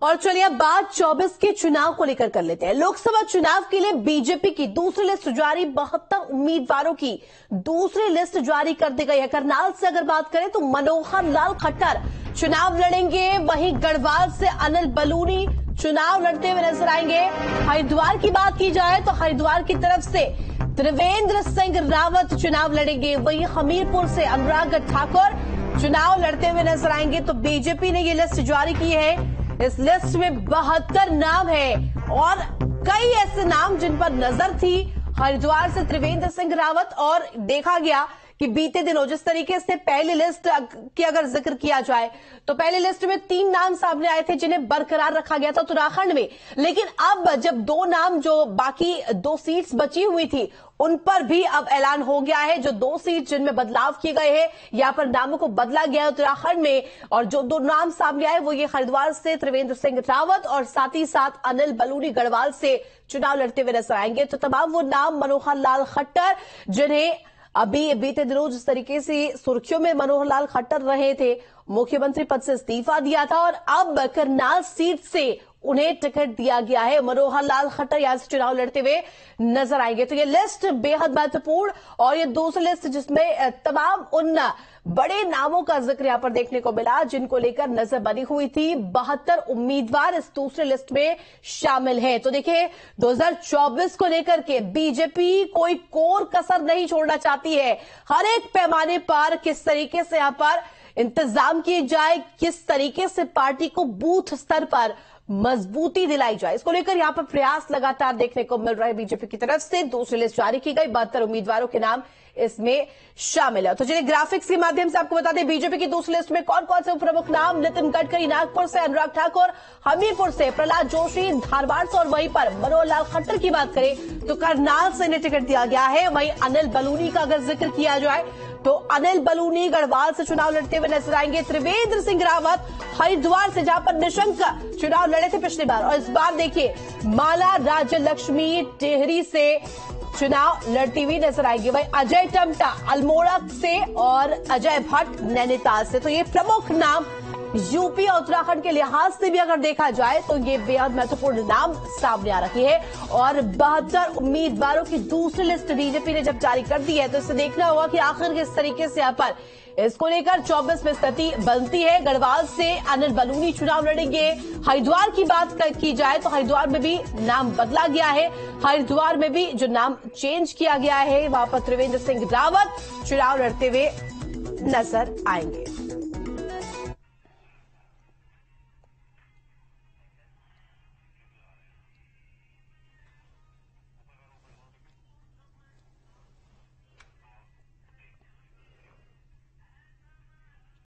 और चलिए अब बात 24 के चुनाव को लेकर कर लेते हैं। लोकसभा चुनाव के लिए बीजेपी की दूसरी लिस्ट जारी, 72 उम्मीदवारों की दूसरी लिस्ट जारी कर दी गई है। करनाल से अगर बात करें तो मनोहर लाल खट्टर चुनाव लड़ेंगे, वहीं गढ़वाल से अनिल बलूनी चुनाव लड़ते हुए नजर आएंगे। हरिद्वार की बात की जाए तो हरिद्वार की तरफ से त्रिवेंद्र सिंह रावत चुनाव लड़ेंगे, वहीं हमीरपुर से अनुराग ठाकुर चुनाव लड़ते हुए नजर आएंगे। तो बीजेपी ने ये लिस्ट जारी की है। इस लिस्ट में 72 नाम है और कई ऐसे नाम जिन पर नजर थी। हरिद्वार से त्रिवेंद्र सिंह रावत, और देखा गया कि बीते दिनों जिस तरीके से पहली लिस्ट की अगर जिक्र किया जाए तो पहली लिस्ट में 3 नाम सामने आए थे जिन्हें बरकरार रखा गया था उत्तराखंड में, लेकिन अब जब 2 नाम जो बाकी 2 सीट्स बची हुई थी उन पर भी अब ऐलान हो गया है। जो 2 सीट जिनमें बदलाव किए गए हैं, यहां पर नामों को बदला गया है उत्तराखंड में, और जो 2 नाम सामने आए वो ये हरिद्वार से त्रिवेंद्र सिंह रावत और साथ ही साथ अनिल बलूनी गढ़वाल से चुनाव लड़ते हुए नजर आएंगे। तो तमाम वो नाम मनोहर लाल खट्टर, जिन्हें अभी बीते दिनों जिस तरीके से सुर्खियों में मनोहर लाल खट्टर रहे थे, मुख्यमंत्री पद से इस्तीफा दिया था और अब करनाल सीट से उन्हें टिकट दिया गया है। मनोहर लाल खट्टर यहां से चुनाव लड़ते हुए नजर आएंगे। तो ये लिस्ट बेहद महत्वपूर्ण, और ये दूसरी लिस्ट जिसमें तमाम उन बड़े नामों का जिक्र यहां पर देखने को मिला जिनको लेकर नजर बनी हुई थी। 72 उम्मीदवार इस दूसरी लिस्ट में शामिल हैं। तो देखिए 2024 को लेकर के बीजेपी कोई कोर कसर नहीं छोड़ना चाहती है। हर एक पैमाने पर किस तरीके से यहां पर इंतजाम किए जाए, किस तरीके से पार्टी को बूथ स्तर पर मजबूती दिलाई जाए, इसको लेकर यहां पर प्रयास लगातार देखने को मिल रहा है बीजेपी की तरफ से। दूसरी लिस्ट जारी की गई, 72 उम्मीदवारों के नाम इसमें शामिल है। तो चलिए ग्राफिक्स के माध्यम से आपको बता दें बीजेपी की दूसरी लिस्ट में कौन कौन से प्रमुख नाम। नितिन गडकरी नागपुर से, अनुराग ठाकुर हमीरपुर से, प्रहलाद जोशी धारवाड़ से, और वहीं पर मनोहर लाल खट्टर की बात करें तो करनाल से इन्हें टिकट दिया गया है। वहीं अनिल बलूनी का अगर जिक्र किया जाए तो अनिल बलूनी गढ़वाल से चुनाव लड़ते हुए नजर आएंगे। त्रिवेंद्र सिंह रावत हरिद्वार से, जहां पर निशंक चुनाव लड़े थे पिछली बार, और इस बार देखिए माला राज्य लक्ष्मी टेहरी से चुनाव लड़ती हुई नजर आएगी। वहीं अजय टमटा अल्मोड़ा से और अजय भट्ट नैनीताल से। तो ये प्रमुख नाम यूपी और उत्तराखंड के लिहाज से भी अगर देखा जाए तो ये बेहद महत्वपूर्ण नाम सामने आ रही है। और 72 उम्मीदवारों की दूसरी लिस्ट बीजेपी ने जब जारी कर दी है तो इससे देखना होगा कि आखिर किस तरीके से यहाँ पर इसको लेकर 24 में स्थिति बनती है। गढ़वाल से अनिल बलूनी चुनाव लड़ेंगे। हरिद्वार की बात की जाए तो हरिद्वार में भी नाम बदला गया है। हरिद्वार में भी जो नाम चेंज किया गया है वहां पर त्रिवेंद्र सिंह रावत चुनाव लड़ते हुए नजर आएंगे।